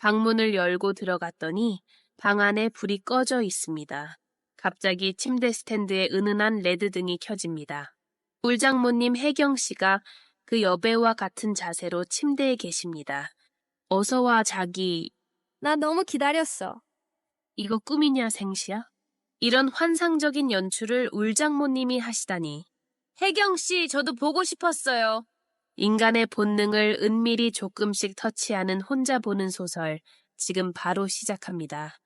방문을 열고 들어갔더니 방 안에 불이 꺼져 있습니다. 갑자기 침대 스탠드에 은은한 레드등이 켜집니다. 울장모님 혜경 씨가 그 여배우와 같은 자세로 침대에 계십니다. 어서 와, 자기. 나 너무 기다렸어. 이거 꿈이냐, 생시야? 이런 환상적인 연출을 울장모님이 하시다니. 혜경 씨, 저도 보고 싶었어요. 인간의 본능을 은밀히 조금씩 터치하는 혼자 보는 소설, 지금 바로 시작합니다.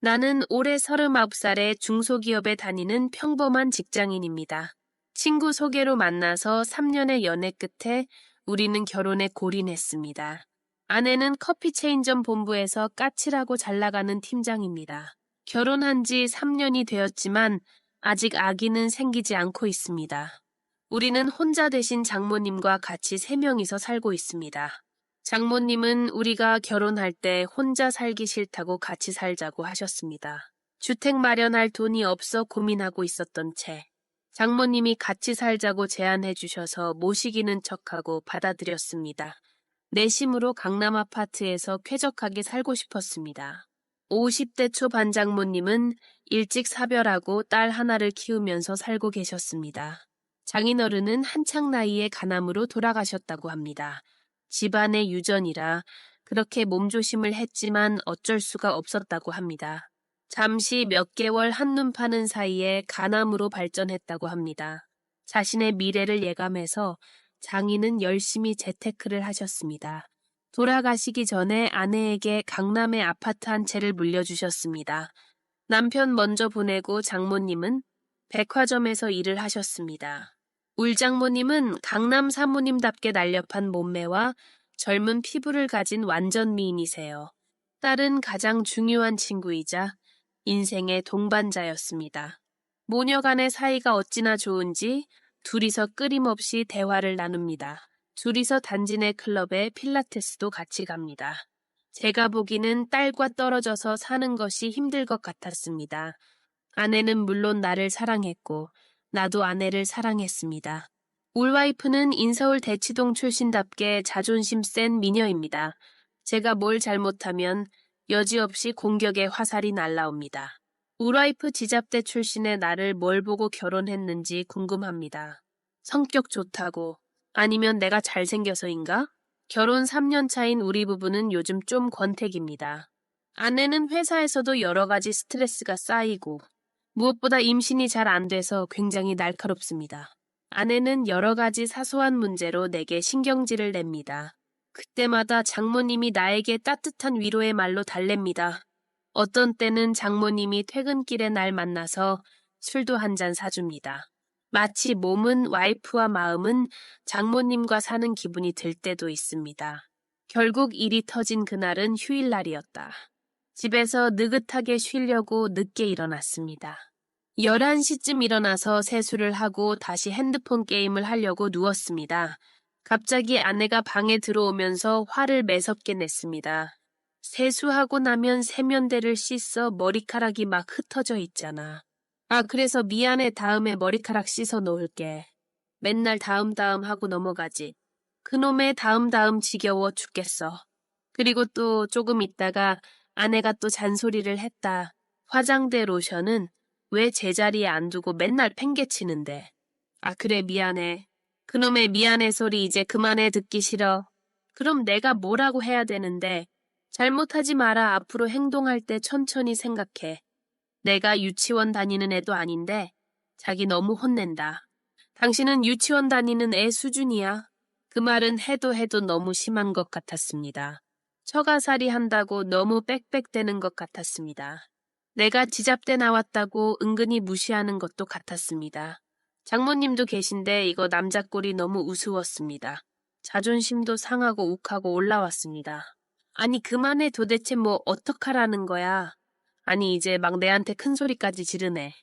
나는 올해 39살의 중소기업에 다니는 평범한 직장인입니다. 친구 소개로 만나서 3년의 연애 끝에 우리는 결혼에 골인했습니다. 아내는 커피 체인점 본부에서 까칠하고 잘 나가는 팀장입니다. 결혼한 지 3년이 되었지만 아직 아기는 생기지 않고 있습니다. 우리는 혼자 되신 장모님과 같이 3명이서 살고 있습니다. 장모님은 우리가 결혼할 때 혼자 살기 싫다고 같이 살자고 하셨습니다. 주택 마련할 돈이 없어 고민하고 있었던 채 장모님이 같이 살자고 제안해 주셔서 모시기는 척하고 받아들였습니다. 내심으로 강남 아파트에서 쾌적하게 살고 싶었습니다. 50대 초 반장모님은 일찍 사별하고 딸 하나를 키우면서 살고 계셨습니다. 장인어른은 한창 나이에 간암으로 돌아가셨다고 합니다. 집안의 유전이라 그렇게 몸조심을 했지만 어쩔 수가 없었다고 합니다. 잠시 몇 개월 한눈 파는 사이에 간암으로 발전했다고 합니다. 자신의 미래를 예감해서 장인은 열심히 재테크를 하셨습니다. 돌아가시기 전에 아내에게 강남의 아파트 한 채를 물려주셨습니다. 남편 먼저 보내고 장모님은 백화점에서 일을 하셨습니다. 울장모님은 강남 사모님답게 날렵한 몸매와 젊은 피부를 가진 완전 미인이세요. 딸은 가장 중요한 친구이자 인생의 동반자였습니다. 모녀 간의 사이가 어찌나 좋은지 둘이서 끊임없이 대화를 나눕니다. 둘이서 단지 내 클럽에 필라테스도 같이 갑니다. 제가 보기는 딸과 떨어져서 사는 것이 힘들 것 같았습니다. 아내는 물론 나를 사랑했고 나도 아내를 사랑했습니다. 울와이프는 인서울 대치동 출신답게 자존심 센 미녀입니다. 제가 뭘 잘못하면 여지없이 공격의 화살이 날라옵니다. 울와이프 지잡대 출신의 나를 뭘 보고 결혼했는지 궁금합니다. 성격 좋다고, 아니면 내가 잘생겨서인가? 결혼 3년 차인 우리 부부는 요즘 좀 권태기입니다. 아내는 회사에서도 여러 가지 스트레스가 쌓이고 무엇보다 임신이 잘 안 돼서 굉장히 날카롭습니다. 아내는 여러 가지 사소한 문제로 내게 신경질을 냅니다. 그때마다 장모님이 나에게 따뜻한 위로의 말로 달랩니다. 어떤 때는 장모님이 퇴근길에 날 만나서 술도 한 잔 사줍니다. 마치 몸은 와이프와 마음은 장모님과 사는 기분이 들 때도 있습니다. 결국 일이 터진 그날은 휴일날이었다. 집에서 느긋하게 쉬려고 늦게 일어났습니다. 11시쯤 일어나서 세수를 하고 다시 핸드폰 게임을 하려고 누웠습니다. 갑자기 아내가 방에 들어오면서 화를 매섭게 냈습니다. 세수하고 나면 세면대를 씻어 머리카락이 막 흩어져 있잖아. 아, 그래서 미안해, 다음에 머리카락 씻어 놓을게. 맨날 다음 하고 넘어가지. 그놈의 다음 지겨워 죽겠어. 그리고 또 조금 있다가 아내가 또 잔소리를 했다. 화장대 로션은 왜 제자리에 안 두고 맨날 팽개치는데. 아, 그래, 미안해. 그놈의 미안해 소리 이제 그만해, 듣기 싫어. 그럼 내가 뭐라고 해야 되는데. 잘못하지 마라. 앞으로 행동할 때 천천히 생각해. 내가 유치원 다니는 애도 아닌데 자기 너무 혼낸다. 당신은 유치원 다니는 애 수준이야. 그 말은 해도 너무 심한 것 같았습니다. 처가살이 한다고 너무 빽빽대는 것 같았습니다. 내가 지잡대 나왔다고 은근히 무시하는 것도 같았습니다. 장모님도 계신데 이거 남자 꼴이 너무 우스웠습니다. 자존심도 상하고 욱하고 올라왔습니다. 아니 그만해, 도대체 뭐 어떡하라는 거야. 아니 이제 막 내한테 큰 소리까지 지르네.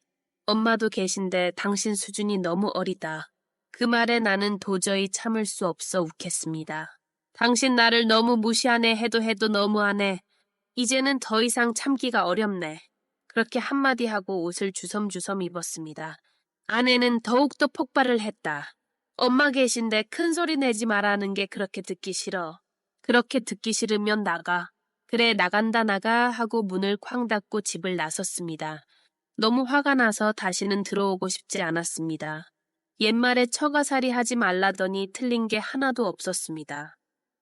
엄마도 계신데 당신 수준이 너무 어리다. 그 말에 나는 도저히 참을 수 없어 욱했습니다. 당신 나를 너무 무시하네. 해도 너무하네. 이제는 더 이상 참기가 어렵네. 그렇게 한마디 하고 옷을 주섬주섬 입었습니다. 아내는 더욱더 폭발을 했다. 엄마 계신데 큰 소리 내지 말라는 게 그렇게 듣기 싫어. 그렇게 듣기 싫으면 나가. 그래, 나간다 나가 하고 문을 쾅 닫고 집을 나섰습니다. 너무 화가 나서 다시는 들어오고 싶지 않았습니다. 옛말에 처가살이 하지 말라더니 틀린 게 하나도 없었습니다.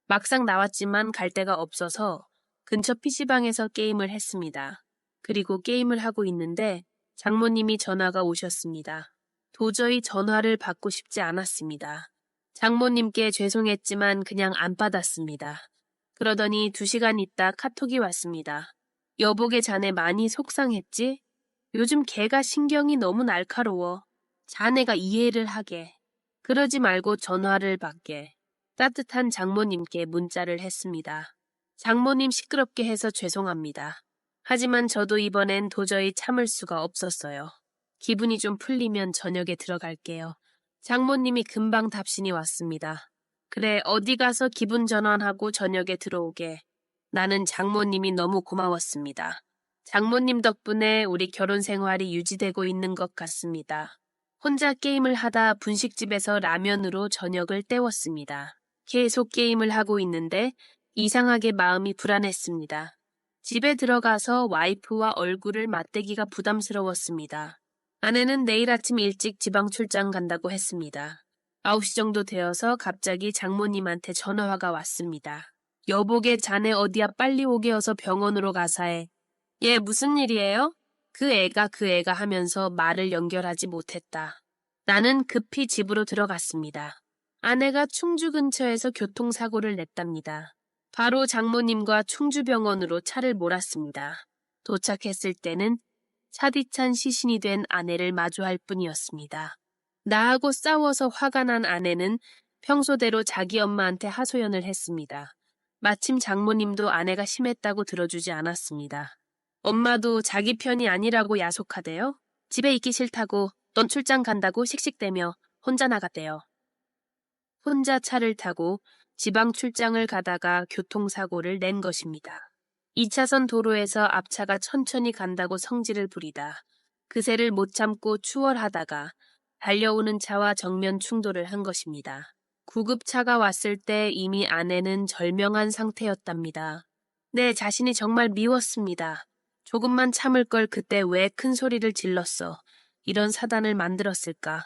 막상 나왔지만 갈 데가 없어서 근처 PC방에서 게임을 했습니다. 그리고 게임을 하고 있는데 장모님이 전화가 오셨습니다. 도저히 전화를 받고 싶지 않았습니다. 장모님께 죄송했지만 그냥 안 받았습니다. 그러더니 2시간 있다 카톡이 왔습니다. 여보게 자네 많이 속상했지? 요즘 걔가 신경이 너무 날카로워. 자네가 이해를 하게. 그러지 말고 전화를 받게. 따뜻한 장모님께 문자를 했습니다. 장모님 시끄럽게 해서 죄송합니다. 하지만 저도 이번엔 도저히 참을 수가 없었어요. 기분이 좀 풀리면 저녁에 들어갈게요. 장모님이 금방 답신이 왔습니다. 그래, 어디 가서 기분 전환하고 저녁에 들어오게. 나는 장모님이 너무 고마웠습니다. 장모님 덕분에 우리 결혼 생활이 유지되고 있는 것 같습니다. 혼자 게임을 하다 분식집에서 라면으로 저녁을 때웠습니다. 계속 게임을 하고 있는데 이상하게 마음이 불안했습니다. 집에 들어가서 와이프와 얼굴을 맞대기가 부담스러웠습니다. 아내는 내일 아침 일찍 지방 출장 간다고 했습니다. 9시 정도 되어서 갑자기 장모님한테 전화가 왔습니다. 여보게 자네 어디야 빨리 오게 어서 병원으로 가사해. 얘 무슨 일이에요? 그 애가 하면서 말을 연결하지 못했다. 나는 급히 집으로 들어갔습니다. 아내가 충주 근처에서 교통사고를 냈답니다. 바로 장모님과 충주병원으로 차를 몰았습니다. 도착했을 때는 차디찬 시신이 된 아내를 마주할 뿐이었습니다. 나하고 싸워서 화가 난 아내는 평소대로 자기 엄마한테 하소연을 했습니다. 마침 장모님도 아내가 심했다고 들어주지 않았습니다. 엄마도 자기 편이 아니라고 야속하대요. 집에 있기 싫다고 넌 출장 간다고 씩씩대며 혼자 나갔대요. 혼자 차를 타고 지방 출장을 가다가 교통사고를 낸 것입니다. 2차선 도로에서 앞차가 천천히 간다고 성질을 부리다 그새를 못 참고 추월하다가 달려오는 차와 정면 충돌을 한 것입니다. 구급차가 왔을 때 이미 아내는 절명한 상태였답니다. 내 자신이 정말 미웠습니다. 조금만 참을 걸 그때 왜 큰 소리를 질렀어. 이런 사단을 만들었을까.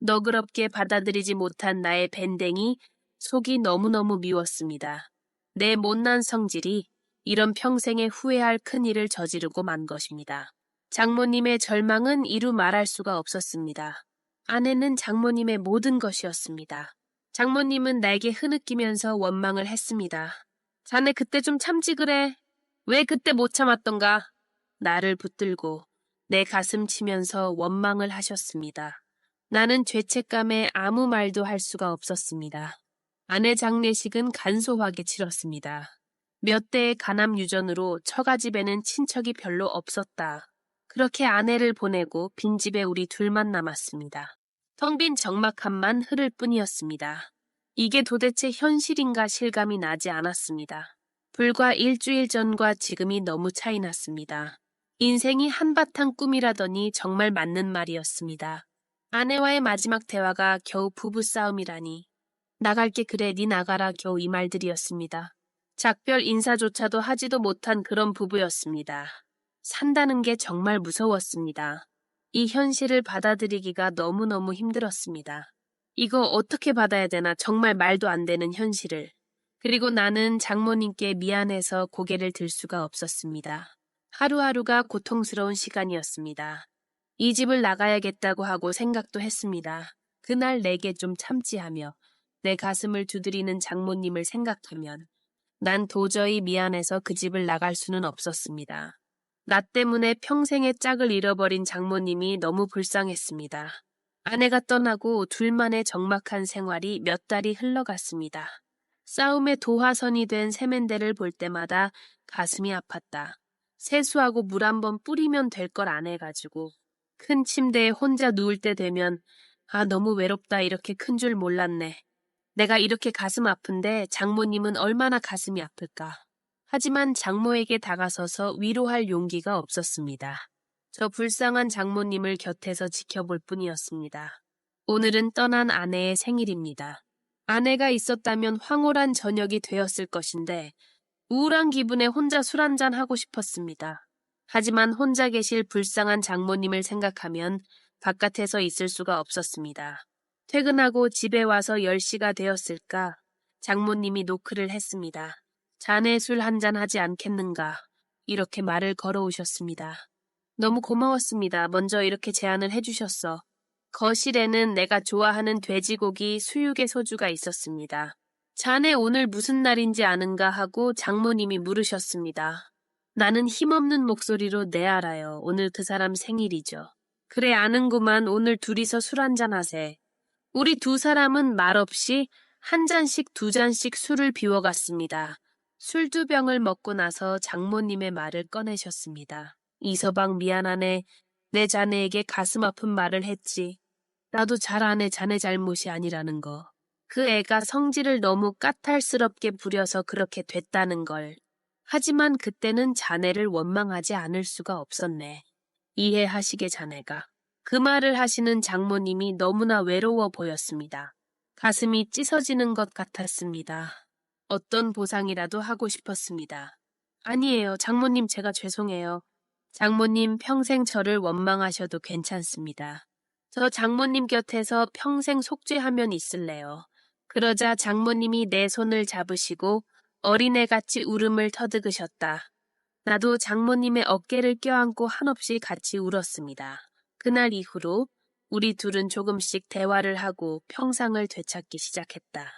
너그럽게 받아들이지 못한 나의 밴댕이 속이 너무너무 미웠습니다. 내 못난 성질이 이런 평생에 후회할 큰일을 저지르고 만 것입니다. 장모님의 절망은 이루 말할 수가 없었습니다. 아내는 장모님의 모든 것이었습니다. 장모님은 나에게 흐느끼면서 원망을 했습니다. 자네 그때 좀 참지 그래. 왜 그때 못 참았던가. 나를 붙들고 내 가슴 치면서 원망을 하셨습니다. 나는 죄책감에 아무 말도 할 수가 없었습니다. 아내 장례식은 간소하게 치렀습니다. 몇 대의 간암 유전으로 처가집에는 친척이 별로 없었다. 그렇게 아내를 보내고 빈집에 우리 둘만 남았습니다. 텅 빈 적막함만 흐를 뿐이었습니다. 이게 도대체 현실인가 실감이 나지 않았습니다. 불과 일주일 전과 지금이 너무 차이 났습니다. 인생이 한바탕 꿈이라더니 정말 맞는 말이었습니다. 아내와의 마지막 대화가 겨우 부부싸움이라니. 나갈게 그래 니 나가라 겨우 이 말들이었습니다. 작별 인사조차도 하지도 못한 그런 부부였습니다. 산다는 게 정말 무서웠습니다. 이 현실을 받아들이기가 너무너무 힘들었습니다. 이거 어떻게 받아야 되나 정말 말도 안 되는 현실을. 그리고 나는 장모님께 미안해서 고개를 들 수가 없었습니다. 하루하루가 고통스러운 시간이었습니다. 이 집을 나가야겠다고 하고 생각도 했습니다. 그날 내게 좀 참지하며 내 가슴을 두드리는 장모님을 생각하면 난 도저히 미안해서 그 집을 나갈 수는 없었습니다. 나 때문에 평생의 짝을 잃어버린 장모님이 너무 불쌍했습니다. 아내가 떠나고 둘만의 적막한 생활이 몇 달이 흘러갔습니다. 싸움의 도화선이 된 세면대를 볼 때마다 가슴이 아팠다. 세수하고 물 한번 뿌리면 될 걸 안 해가지고. 큰 침대에 혼자 누울 때 되면 아 너무 외롭다 이렇게 큰 줄 몰랐네. 내가 이렇게 가슴 아픈데 장모님은 얼마나 가슴이 아플까. 하지만 장모에게 다가서서 위로할 용기가 없었습니다. 저 불쌍한 장모님을 곁에서 지켜볼 뿐이었습니다. 오늘은 떠난 아내의 생일입니다. 아내가 있었다면 황홀한 저녁이 되었을 것인데 우울한 기분에 혼자 술 한잔 하고 싶었습니다. 하지만 혼자 계실 불쌍한 장모님을 생각하면 바깥에서 있을 수가 없었습니다. 퇴근하고 집에 와서 10시가 되었을까 장모님이 노크를 했습니다. 자네 술 한잔 하지 않겠는가? 이렇게 말을 걸어오셨습니다. 너무 고마웠습니다. 먼저 이렇게 제안을 해주셨어. 거실에는 내가 좋아하는 돼지고기 수육의 소주가 있었습니다. 자네 오늘 무슨 날인지 아는가 하고 장모님이 물으셨습니다. 나는 힘없는 목소리로 네 알아요. 오늘 그 사람 생일이죠. 그래 아는구만. 오늘 둘이서 술 한잔 하세. 우리 두 사람은 말없이 한 잔씩 두 잔씩 술을 비워갔습니다. 술 2병을 먹고 나서 장모님의 말을 꺼내셨습니다. 이서방 미안하네. 내 자네에게 가슴 아픈 말을 했지. 나도 잘 아네 자네 잘못이 아니라는 거. 그 애가 성질을 너무 까탈스럽게 부려서 그렇게 됐다는 걸. 하지만 그때는 자네를 원망하지 않을 수가 없었네. 이해하시게 자네가. 그 말을 하시는 장모님이 너무나 외로워 보였습니다. 가슴이 찢어지는 것 같았습니다. 어떤 보상이라도 하고 싶었습니다. 아니에요. 장모님 제가 죄송해요. 장모님 평생 저를 원망하셔도 괜찮습니다. 저 장모님 곁에서 평생 속죄하면 있을래요. 그러자 장모님이 내 손을 잡으시고 어린애같이 울음을 터득으셨다. 나도 장모님의 어깨를 껴안고 한없이 같이 울었습니다. 그날 이후로 우리 둘은 조금씩 대화를 하고 평상을 되찾기 시작했다.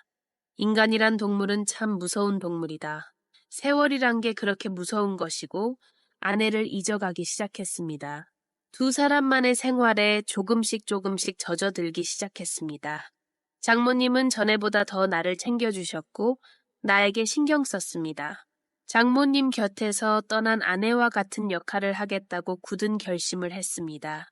인간이란 동물은 참 무서운 동물이다. 세월이란 게 그렇게 무서운 것이고 아내를 잊어가기 시작했습니다. 두 사람만의 생활에 조금씩 젖어들기 시작했습니다. 장모님은 전에보다 더 나를 챙겨주셨고 나에게 신경 썼습니다. 장모님 곁에서 떠난 아내와 같은 역할을 하겠다고 굳은 결심을 했습니다.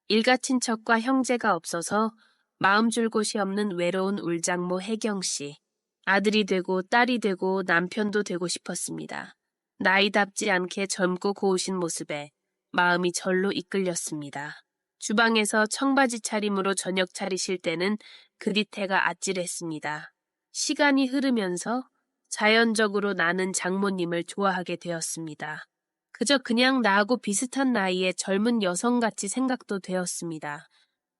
일가 친척과 형제가 없어서 마음 줄 곳이 없는 외로운 울장모 혜경씨. 아들이 되고 딸이 되고 남편도 되고 싶었습니다. 나이답지 않게 젊고 고우신 모습에 마음이 절로 이끌렸습니다. 주방에서 청바지 차림으로 저녁 차리실 때는 그 뒤태가 아찔했습니다. 시간이 흐르면서 자연적으로 나는 장모님을 좋아하게 되었습니다. 그저 그냥 나하고 비슷한 나이의 젊은 여성같이 생각도 되었습니다.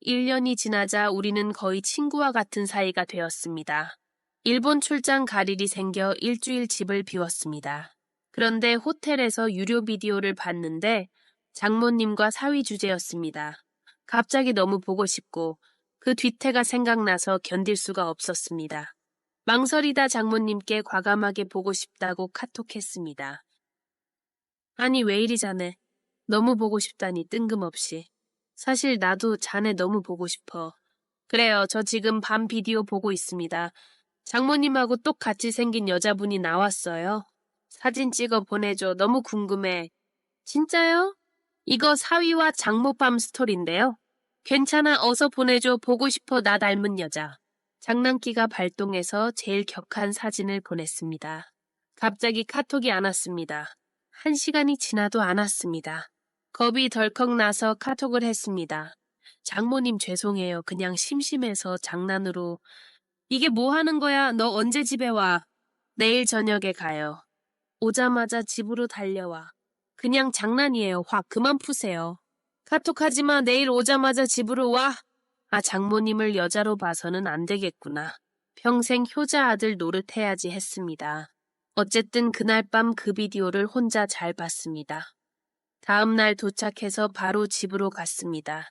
1년이 지나자 우리는 거의 친구와 같은 사이가 되었습니다. 일본 출장 갈 일이 생겨 일주일 집을 비웠습니다. 그런데 호텔에서 유료 비디오를 봤는데 장모님과 사위 주제였습니다. 갑자기 너무 보고 싶고 그 뒤태가 생각나서 견딜 수가 없었습니다. 망설이다 장모님께 과감하게 보고 싶다고 카톡했습니다. 아니 왜 이리 자네. 너무 보고 싶다니 뜬금없이. 사실 나도 자네 너무 보고 싶어. 그래요. 저 지금 밤 비디오 보고 있습니다. 장모님하고 똑같이 생긴 여자분이 나왔어요. 사진 찍어 보내줘. 너무 궁금해. 진짜요? 이거 사위와 장모밤 스토리인데요. 괜찮아. 어서 보내줘. 보고 싶어. 나 닮은 여자. 장난기가 발동해서 제일 격한 사진을 보냈습니다. 갑자기 카톡이 안 왔습니다. 1시간이 지나도 안 왔습니다. 겁이 덜컥 나서 카톡을 했습니다. 장모님 죄송해요. 그냥 심심해서 장난으로. 이게 뭐 하는 거야? 너 언제 집에 와? 내일 저녁에 가요. 오자마자 집으로 달려와. 그냥 장난이에요. 화 그만 푸세요. 카톡하지 마. 내일 오자마자 집으로 와. 아 장모님을 여자로 봐서는 안 되겠구나. 평생 효자 아들 노릇해야지 했습니다. 어쨌든 그날 밤 그 비디오를 혼자 잘 봤습니다. 다음 날 도착해서 바로 집으로 갔습니다.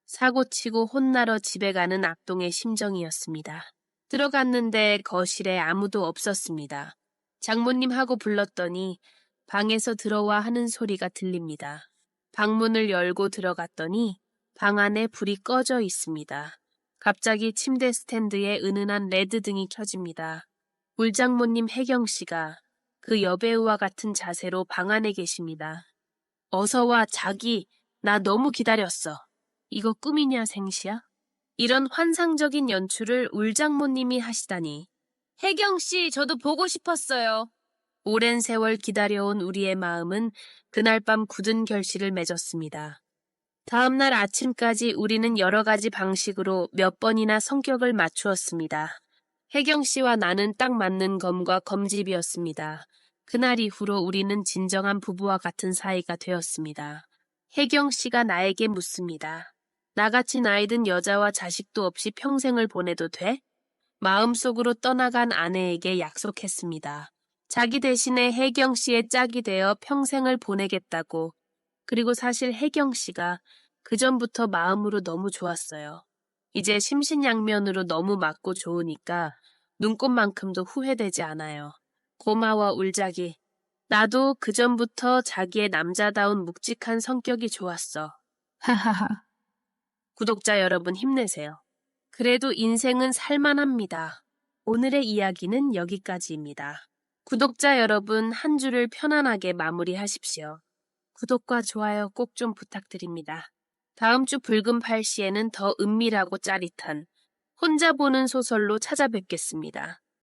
사고치고 혼나러 집에 가는 악동의 심정이었습니다. 들어갔는데 거실에 아무도 없었습니다. 장모님하고 불렀더니 방에서 들어와 하는 소리가 들립니다. 방문을 열고 들어갔더니 방 안에 불이 꺼져 있습니다. 갑자기 침대 스탠드에 은은한 레드등이 켜집니다. 울장모님 혜경씨가 그 여배우와 같은 자세로 방 안에 계십니다. 어서와 자기, 나 너무 기다렸어. 이거 꿈이냐 생시야? 이런 환상적인 연출을 울장모님이 하시다니. 혜경씨, 저도 보고 싶었어요. 오랜 세월 기다려온 우리의 마음은 그날 밤 굳은 결실을 맺었습니다. 다음 날 아침까지 우리는 여러 가지 방식으로 몇 번이나 성격을 맞추었습니다. 혜경씨와 나는 딱 맞는 검과 검집이었습니다. 그날 이후로 우리는 진정한 부부와 같은 사이가 되었습니다. 혜경 씨가 나에게 묻습니다. 나같이 나이 든 여자와 자식도 없이 평생을 보내도 돼? 마음속으로 떠나간 아내에게 약속했습니다. 자기 대신에 혜경 씨의 짝이 되어 평생을 보내겠다고. 그리고 사실 혜경 씨가 그전부터 마음으로 너무 좋았어요. 이제 심신양면으로 너무 맞고 좋으니까 눈꽃만큼도 후회되지 않아요. 고마워, 울자기. 나도 그전부터 자기의 남자다운 묵직한 성격이 좋았어. 하하하. 구독자 여러분 힘내세요. 그래도 인생은 살만합니다. 오늘의 이야기는 여기까지입니다. 구독자 여러분 한 주를 편안하게 마무리하십시오. 구독과 좋아요 꼭 좀 부탁드립니다. 다음 주 붉은 팔씨에는 더 은밀하고 짜릿한 혼자 보는 소설로 찾아뵙겠습니다.